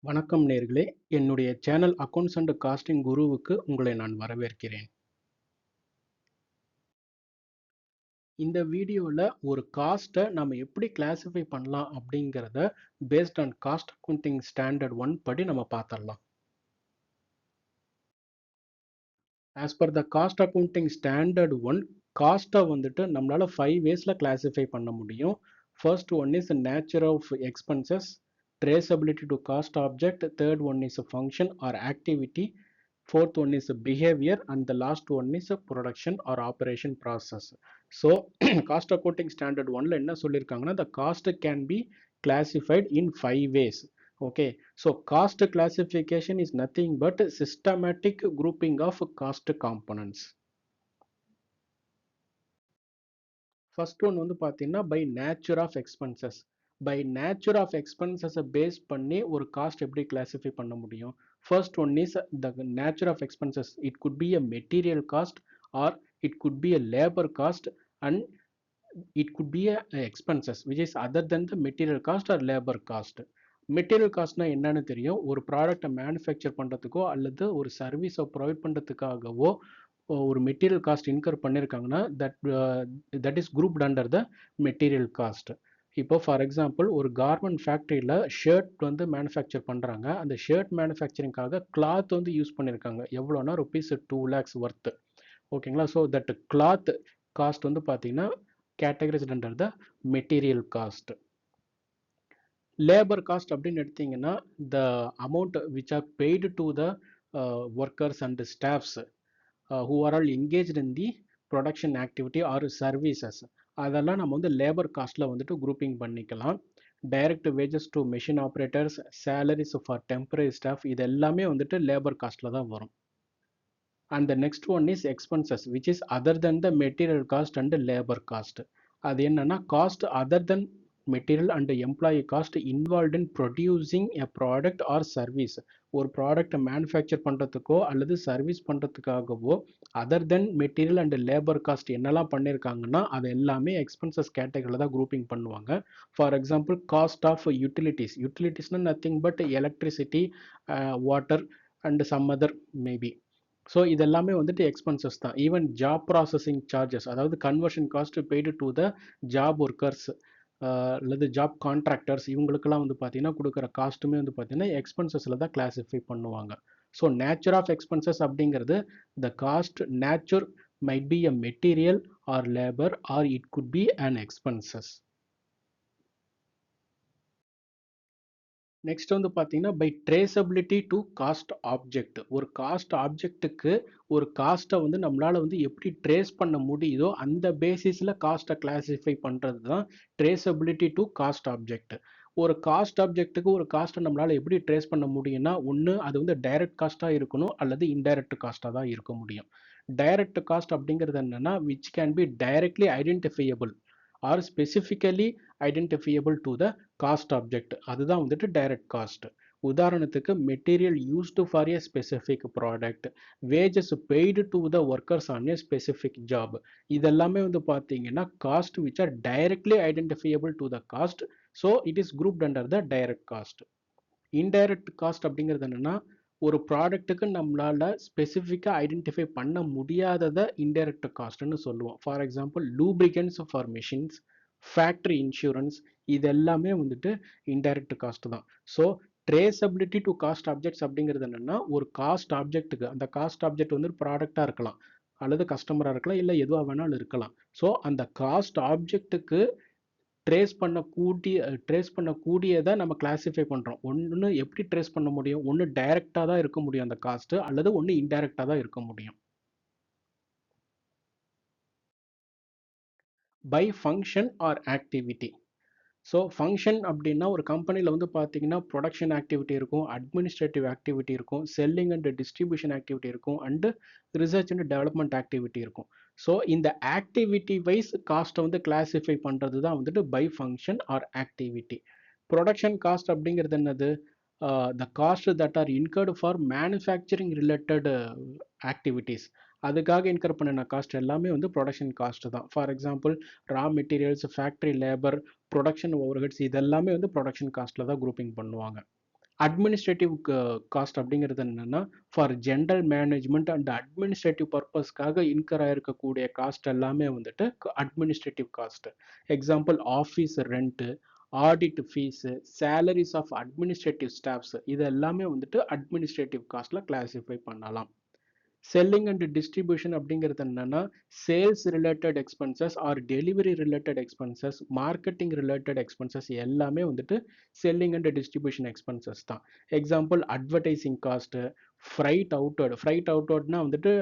வணக்கம் நேர்களே, என்னுடைய சேனல் அக்கவுண்ட்ஸ் அண்ட் காஸ்டிங் குருவுக்கு உங்களை நான் வரவேற்கிறேன். இந்த வீடியோவில் ஒரு காஸ்ட்டை நம்ம எப்படி கிளாஸிஃபை பண்ணலாம் அப்படிங்கிறத based on cost accounting standard 1 படி நம்ம பார்த்துடலாம். As per the cost accounting standard 1, காஸ்ட்டை வந்துட்டு நம்மளால் 5 வேஸில் கிளாஸிஃபை பண்ண முடியும். First one is nature of expenses, traceability to cost object, third one is a function or activity, fourth one is a behavior, and the last one is a production or operation process. So cost accounting standard 1 ல என்ன சொல்லியிருக்காங்கன்னா, the cost can be classified in 5 ways. Okay, so cost classification is nothing but systematic grouping of cost components. First one வந்து பார்த்தீங்கன்னா by nature of expenses. By nature of expenses base பண்ணி ஒரு cost எப்படி classify பண்ண முடியும்? First one is the nature of expenses. It could be a material cost or it could be a labor cost and it could be a expenses which is other than the material cost or labor cost. Material காஸ்ட்னா என்னன்னு தெரியும். ஒரு ப்ராடக்டை manufacture பண்ணுறதுக்கோ அல்லது ஒரு சர்வீஸை provide பண்ணுறதுக்காகவோ ஒரு மெட்டீரியல் காஸ்ட் இன்கர் பண்ணியிருக்காங்கன்னா that is grouped under the material cost. இப்போ ஃபார் எக்ஸாம்பிள் ஒரு கார்மெண்ட் ஃபேக்ட்ரியில் ஷர்ட் வந்து மேனுஃபேக்சர் பண்ணுறாங்க. அந்த ஷர்ட் மேனுஃபேக்சரிங்காக கிளாத் வந்து யூஸ் பண்ணியிருக்காங்க. எவ்வளோனா ருபீஸ் 2 lakhs ஒர்த்து. ஓகேங்களா? ஸோ தட் கிளாத் காஸ்ட் வந்து பார்த்தீங்கன்னா categorised under the material cost. Labour cost அப்படின்னு எடுத்தீங்கன்னா the amount which are paid to the workers and staffs who are all engaged in the production activity or services. அதெல்லாம் நம்ம வந்து labour காஸ்ட்டில் வந்துட்டு grouping பண்ணிக்கலாம். Direct wages to machine operators, salaries for temporary staff, இது எல்லாமே வந்துட்டு labour காஸ்ட்டில் தான் வரும். And the next one is expenses which is other than the material cost and labour cost. அது என்னன்னா cost other than material and employee cost involve in producing a product or service. ஒரு ப்ராடக்டை manufacture பண்ணுறதுக்கோ அல்லது service பண்ணுறதுக்காகவோ other than material and labour cost என்னெல்லாம் பண்ணியிருக்காங்கன்னா அது எல்லாமே எக்ஸ்பென்சஸ் கேட்டகரியில் தான் குரூப்பிங் பண்ணுவாங்க. For example cost of utilities. யூட்டிலிட்டிஸ்னால் nothing but electricity, water and some other maybe. So இதெல்லாமே வந்துட்டு எக்ஸ்பென்சஸ் தான். ஈவன் ஜாப் ப்ராசஸிங் சார்ஜஸ், அதாவது conversion cost paid to the job workers அல்லது ஜாப் கான்ட்ராக்டர்ஸ், இவங்களுக்கெல்லாம் வந்து பார்த்தீங்கன்னா கொடுக்குற காஸ்ட்டுமே வந்து பார்த்தீங்கன்னா எக்ஸ்பென்சஸில் தான் கிளாஸிஃபை பண்ணுவாங்க. ஸோ நேச்சர் ஆஃப் எக்ஸ்பென்சஸ் அப்படிங்கிறது the cost nature might be a material or labour or it could be an expenses. Next வந்து பார்த்தீங்கன்னா by traceability to cost object. ஒரு காஸ்ட் ஆப்ஜெக்ட்டுக்கு ஒரு காஸ்ட்டை வந்து நம்மளால் வந்து எப்படி ட்ரேஸ் பண்ண முடியுதோ அந்த பேசிஸில் காஸ்ட்டை கிளாஸிஃபை பண்ணுறது தான் ட்ரேசபிலிட்டி டு காஸ்ட் ஆப்ஜெக்ட். ஒரு காஸ்ட் ஆப்ஜெக்ட்டுக்கு ஒரு காஸ்ட்டை நம்மளால் எப்படி ட்ரேஸ் பண்ண முடியும்னா, ஒன்று அது வந்து டைரக்ட் காஸ்ட்டாக இருக்கணும் அல்லது இன்டைரக்ட் காஸ்ட்டாக தான் இருக்க முடியும். டைரக்ட் காஸ்ட் அப்படிங்கிறது என்னென்னா which can be directly identifiable or specifically identifiable to the cost object. அதுதான் வந்துட்டு டைரக்ட் காஸ்ட். உதாரணத்துக்கு material used for a specific product, wages paid to the workers on a specific job, இதெல்லாமே வந்து பார்த்தீங்கன்னா cost which are directly identifiable to the cost. So it is grouped under the direct cost. Indirect cost அப்படிங்கிறது என்னன்னா ஒரு ப்ராடக்ட்டுக்கு நம்மளால ஸ்பெசிஃபிக்காக identify பண்ண முடியாததை இன்டைரக்ட் காஸ்ட்னு சொல்லுவோம். For example lubricants for machines, factory insurance, இது எல்லாமே வந்துட்டு இன்டைரக்ட் காஸ்ட் தான். So traceability to cost objects அப்படிங்கிறது என்னென்னா ஒரு காஸ்ட் ஆப்ஜெக்ட்டுக்கு, அந்த காஸ்ட் ஆப்ஜெக்ட் வந்து ப்ராடக்டாக இருக்கலாம் அல்லது கஸ்டமராக இருக்கலாம், இல்லை எதுவாக வேணாலும் இருக்கலாம். ஸோ அந்த காஸ்ட் ஆப்ஜெக்ட்டுக்கு ட்ரேஸ் பண்ணக்கூடியதை நம்ம கிளாஸிஃபை பண்ணுறோம். ஒன்று எப்படி ட்ரேஸ் பண்ண முடியும்? ஒன்று டைரெக்டாக தான் இருக்க முடியும் அந்த காஸ்ட்டு, அல்லது ஒன்று இன்டைரக்டாக தான் இருக்க முடியும். By function or activity. So function அப்படின்னா ஒரு கம்பெனியில் வந்து பார்த்தீங்கன்னா ப்ரொடக்ஷன் ஆக்டிவிட்டி இருக்கும், அட்மினிஸ்ட்ரேட்டிவ் ஆக்டிவிட்டி இருக்கும், செல்லிங் அண்ட் டிஸ்ட்ரிபியூஷன் ஆக்டிவிட்டி இருக்கும், and research and development activity இருக்கும். ஸோ இந்த ஆக்டிவிட்டி வைஸ் காஸ்ட்டை வந்து கிளாஸிஃபை பண்ணுறது தான் வந்துட்டு by function or activity. Production cost அப்படிங்கிறது என்னது? The cost that are incurred for manufacturing related activities. அதுக்காக இன்கர் பண்ணின காஸ்ட் எல்லாமே வந்து ப்ரொடக்ஷன் காஸ்ட் தான். For example raw materials, factory labour, production overheads, இதெல்லாமே வந்து ப்ரொடக்ஷன் காஸ்ட்டில் தான் குரூப்பிங் பண்ணுவாங்க. அட்மினிஸ்ட்ரேட்டிவ் காஸ்ட் அப்படிங்கிறது என்னன்னா for general management and administrative பர்பஸ்க்காக இன்கர் ஆயிருக்கக்கூடிய காஸ்ட் எல்லாமே வந்துட்டு administrative cost. Example office rent, audit fees, salaries of administrative staffs, இது எல்லாமே வந்துட்டு அட்மினிஸ்ட்ரேட்டிவ் காஸ்ட்ல கிளாசிஃபை பண்ணலாம். செல்லிங் அண்ட் டிஸ்ட்ரிபியூஷன் அப்படிங்கிறது என்னன்னா sales related expenses or delivery related expenses, marketing related expenses எல்லாமே வந்துட்டு செல்லிங் அண்ட் டிஸ்ட்ரிபியூஷன் எக்ஸ்பென்சஸ் தான். எக்ஸாம்பிள் அட்வர்டைசிங் காஸ்ட்டு, ஃப்ரைட் அவுட்வர்ட்னா வந்துட்டு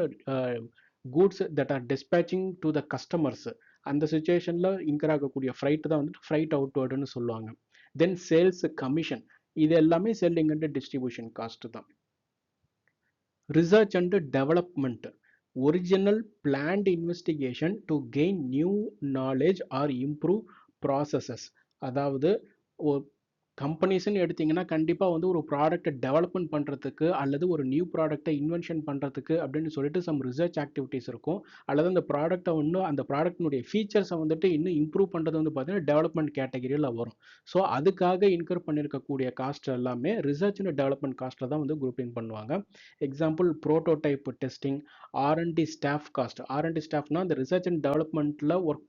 goods that are dispatching to the customers, அந்த சுச்சுவேஷனில் இன்கர் ஆகக்கூடிய ஃப்ரைட் தான் வந்துட்டு ஃப்ரைட் அவுட்வர்டுன்னு சொல்லுவாங்க. தென் சேல்ஸ் கமிஷன், இது எல்லாமே செல்லிங் அண்ட் டிஸ்ட்ரிபியூஷன் காஸ்ட் தான். Research and development, original planned investigation to gain new knowledge or improve processes. அதாவது கம்பெனிஸ்ன்னு எடுத்தீங்கன்னா கண்டிப்பாக வந்து ஒரு ப்ராடக்ட்டை டெவலப்மெண்ட் பண்ணுறதுக்கு அல்லது ஒரு நியூ ப்ராடக்ட்டை இன்வென்ஷன் பண்ணுறதுக்கு அப்படின்னு சொல்லிட்டு சம் ரிசர்ச் ஆக்டிவிட்டீஸ் இருக்கும். அல்லது அந்த ப்ராடக்ட்டை இன்னும் அந்த ப்ராடக்ட்னுடைய ஃபீச்சர்ஸை வந்துட்டு இன்னும் இம்ப்ரூவ் பண்ணுறது வந்து பார்த்தீங்கன்னா டெவலப்மெண்ட் கேட்டகரியில் வரும். ஸோ அதுக்காக இன்கர் பண்ணியிருக்கக்கூடிய காஸ்ட் எல்லாமே ரிசர்ச் அண்ட் டெவலப்மெண்ட் காஸ்ட்டில் தான் வந்து குரூப்பிங் பண்ணுவாங்க. Example prototype testing, R and D staff cost. R and D ஸ்டாஃப்னா அந்த ரிசர்ச் அண்ட் டெவலப்மெண்ட்டில் ஒர்க்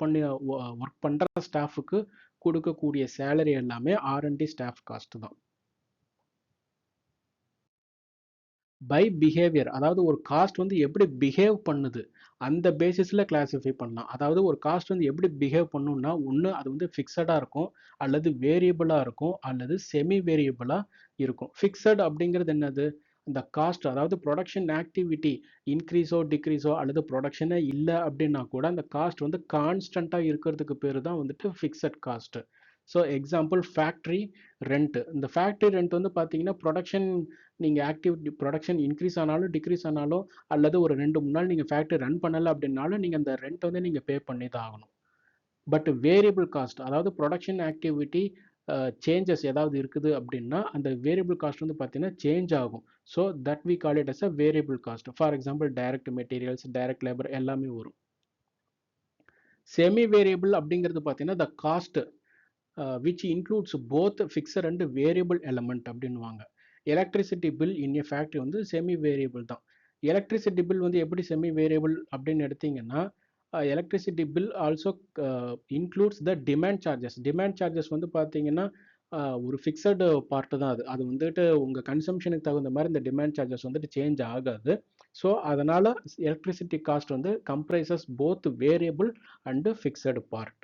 பண்ணுற ஸ்டாஃபுக்கு கொடுக்கக்கூடிய சேலரி எல்லாமே ஆர்என்டி ஸ்டாஃப் காஸ்ட் தான். பை பிஹேவியர், அதாவது ஒரு காஸ்ட் வந்து எப்படி பிஹேவ் பண்ணுது அந்த பேசிஸில் கிளாஸிஃபை பண்ணலாம். அதாவது ஒரு காஸ்ட் வந்து எப்படி பிஹேவ் பண்ணுன்னா ஒன்று அது வந்து ஃபிக்ஸடாக இருக்கும், அல்லது வேரியபிளாக இருக்கும், அல்லது செமி வேரியபிளாக இருக்கும். ஃபிக்ஸட் அப்படிங்கிறது என்னது, இந்த காஸ்ட் அதாவது ப்ரொடக்ஷன் ஆக்டிவிட்டி இன்க்ரீஸோ டிக்ரீஸோ அல்லது ப்ரொடக்ஷனே இல்லை அப்படின்னா கூட அந்த காஸ்ட் வந்து கான்ஸ்டண்ட்டாக இருக்கிறதுக்கு பேர் தான் வந்துட்டு fixed cost. So example factory rent. இந்த ஃபேக்ட்ரி ரெண்ட் வந்து பார்த்தீங்கன்னா ப்ரொடக்ஷன், நீங்கள் ஆக்டிவிட்டி ப்ரொடக்ஷன் இன்க்ரீஸ் ஆனாலும் டிக்ரீஸ் ஆனாலும் அல்லது ஒரு 2-3 நாள் நீங்கள் ஃபேக்ட்ரி ரன் பண்ணலை அப்படின்னாலும் நீங்கள் அந்த ரெண்ட் வந்து நீங்கள் பே பண்ணி தான் ஆகணும். பட் வேரியபிள் காஸ்ட், அதாவது ப்ரொடக்ஷன் ஆக்டிவிட்டி சேஞ்சஸ் ஏதாவது இருக்குது அப்படின்னா அந்த வேரியபிள் காஸ்ட் வந்து பார்த்தீங்கன்னா சேஞ்ச் ஆகும். So that we call it as a variable cost. For example direct materials, direct labour எல்லாமே வரும். செமி வேரியபிள் அப்படிங்கிறது பார்த்தீங்கன்னா the cost which includes both fixed and variable element அப்படின்வாங்க. Electricity bill in a factory வந்து semi variable தான். Electricity bill வந்து எப்படி semi variable அப்படின்னு எடுத்தீங்கன்னா electricity bill also includes the demand charges. Demand charges வந்து பார்த்தீங்கன்னா ஒரு ஃபிக்ஸடு பார்ட்டு தான். அது வந்துட்டு உங்கள் கன்சம்ஷனுக்கு தகுந்த மாதிரி இந்த டிமாண்ட் சார்ஜஸ் வந்துட்டு சேஞ்ச் ஆகாது. ஸோ அதனால் எலக்ட்ரிசிட்டி காஸ்ட் வந்து comprises both variable and fixed part.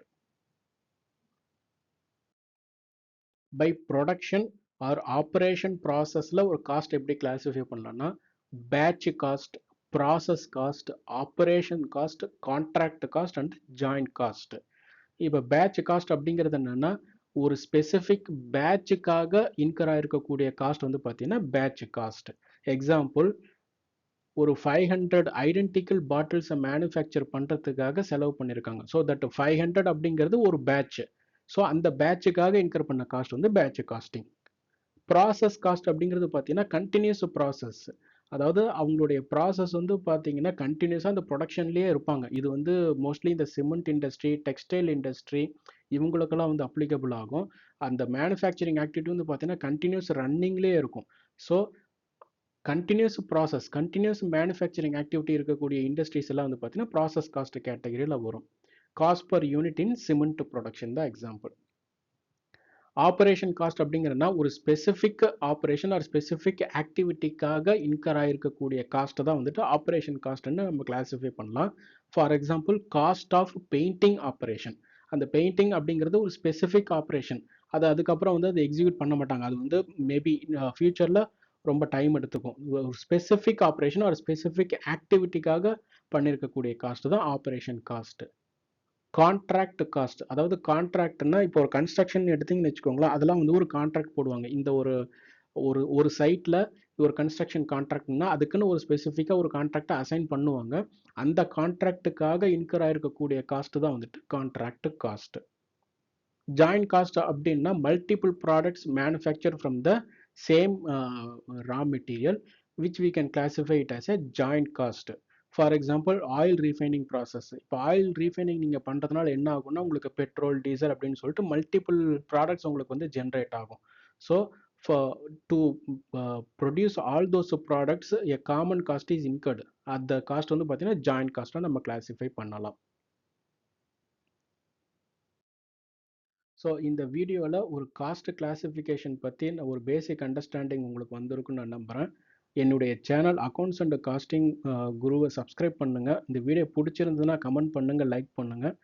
By production or operation ப்ராசஸில் ஒரு காஸ்ட் எப்படி கிளாஸிஃபை பண்ணலாம்னா batch cost, process cost, operation cost, contract cost and joint cost. இப்போ பேட்ச் காஸ்ட் அப்படிங்கிறது என்னென்னா ஒரு ஸ்பெசிஃபிக் பேட்சுக்காக இன்கர் ஆகிருக்கக்கூடிய காஸ்ட் வந்து பார்த்தீங்கன்னா பேட்ச் காஸ்ட். எக்ஸாம்பிள் ஒரு 500 ஐடென்டிக்கல் பாட்டில்ஸை மேனுஃபேக்சர் பண்ணுறதுக்காக செலவு பண்ணியிருக்காங்க. ஸோ தட் 500 அப்படிங்கிறது ஒரு பேட்ச். ஸோ அந்த பேட்சுக்காக இன்கர் பண்ண காஸ்ட் வந்து பேட்ச் காஸ்டிங். ப்ராசஸ் காஸ்ட் அப்படிங்கிறது பார்த்தீங்கன்னா கண்டினியூஸ் ப்ராசஸ், அதாவது அவங்களுடைய ப்ராசஸ் வந்து பார்த்தீங்கன்னா கண்டினியூஸாக அந்த ப்ரொடக்ஷன்லேயே இருப்பாங்க. இது வந்து மோஸ்ட்லி இந்த சிமெண்ட் இண்டஸ்ட்ரி, டெக்ஸ்டைல் இண்டஸ்ட்ரி இவங்களுக்கெல்லாம் வந்து அப்ளிகபிள் ஆகும். அந்த மேனுஃபேக்சரிங் ஆக்டிவிட்டி வந்து பார்த்தீங்கன்னா கண்டினியூஸ் ரன்னிங்லேயே இருக்கும். So continuous process, continuous manufacturing activity இருக்கக்கூடிய இண்டஸ்ட்ரீஸ் எல்லாம் வந்து பார்த்தீங்கன்னா ப்ராசஸ் காஸ்ட் கேட்டகரியில் வரும். Cost per unit in cement production தான் எக்ஸாம்பிள். ஆப்ரேஷன் காஸ்ட் அப்படிங்கிறதுனா ஒரு ஸ்பெசிஃபிக் ஆப்ரேஷன் ஆர் ஸ்பெசிஃபிக் ஆக்டிவிட்டிக்காக இன்கர் ஆகிருக்கக்கூடிய காஸ்ட்டை தான் வந்துட்டு ஆப்ரேஷன் காஸ்ட்னு நம்ம கிளாஸிஃபை பண்ணலாம். For example cost of painting operation. அந்த பெயிண்டிங் அப்படிங்கிறது ஒரு ஸ்பெசிஃபிக் ஆப்ரேஷன், அது அதுக்கப்புறம் வந்து அதை எக்ஸிக்யூட் பண்ண மாட்டாங்க. அது வந்து மேபி ஃபியூச்சரில் ரொம்ப டைம் எடுத்துக்கும். ஒரு ஸ்பெசிஃபிக் ஆப்ரேஷன் ஒரு ஸ்பெசிஃபிக் ஆக்டிவிட்டிக்காக பண்ணியிருக்கக்கூடிய காஸ்ட் தான் ஆப்ரேஷன் காஸ்ட். கான்ட்ராக்ட் காஸ்ட், அதாவது கான்ட்ராக்ட்னா இப்போ ஒரு கன்ஸ்ட்ரக்ஷன் எடுத்தீங்கன்னு வச்சுக்கோங்களேன், அதெல்லாம் வந்து ஒரு கான்ட்ராக்ட் போடுவாங்க. இந்த ஒரு ஒரு ஒரு சைட்டில் ஒரு கன்ஸ்ட்ரக்ஷன் கான்ட்ராக்ட்னா அதுக்குன்னு ஒரு ஸ்பெசிஃபிக்காக ஒரு கான்ட்ராக்டை அசைன் பண்ணுவாங்க. அந்த கான்ட்ராக்டுக்காக இன்கர் ஆகிருக்கக்கூடிய காஸ்ட் தான் வந்துட்டு கான்ட்ராக்ட் காஸ்ட். ஜாயிண்ட் காஸ்ட் அப்படின்னா multiple products manufacture from the same raw material which we can classify it as a joint cost. For example oil refining process. இப்போ ஆயில் ரீஃபைனிங் நீங்கள் பண்ணுறதுனால என்ன ஆகும்னா உங்களுக்கு பெட்ரோல், டீசல் அப்படின்னு சொல்லிட்டு மல்டிபிள் ப்ராடக்ட்ஸ் உங்களுக்கு வந்து ஜென்ரேட் ஆகும். So for to produce all those products a common cost is incurred. அந்த காஸ்ட் வந்து பார்த்தீங்கன்னா ஜாயிண்ட் காஸ்ட்டாக நம்ம கிளாஸிஃபை பண்ணலாம். ஸோ இந்த வீடியோவில் ஒரு காஸ்ட் கிளாஸிஃபிகேஷன் பற்றி ஒரு பேசிக் அண்டர்ஸ்டாண்டிங் உங்களுக்கு வந்திருக்குன்னு நான் நம்புகிறேன். என்னுடைய சேனல் அக்கௌண்ட்ஸ் அண்ட் காஸ்டிங் குருவை சப்ஸ்கிரைப் பண்ணுங்கள். இந்த வீடியோ பிடிச்சிருந்ததுன்னா கமெண்ட் பண்ணுங்கள், லைக் பண்ணுங்கள்.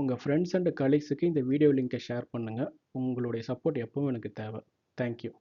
உங்கள் ஃப்ரெண்ட்ஸ் அண்ட் கலீக்ஸுக்கு இந்த வீடியோ லிங்கை ஷேர் பண்ணுங்கள். உங்களுடைய சப்போர்ட் எப்பவும் எனக்கு தேவை. தேங்க்யூ.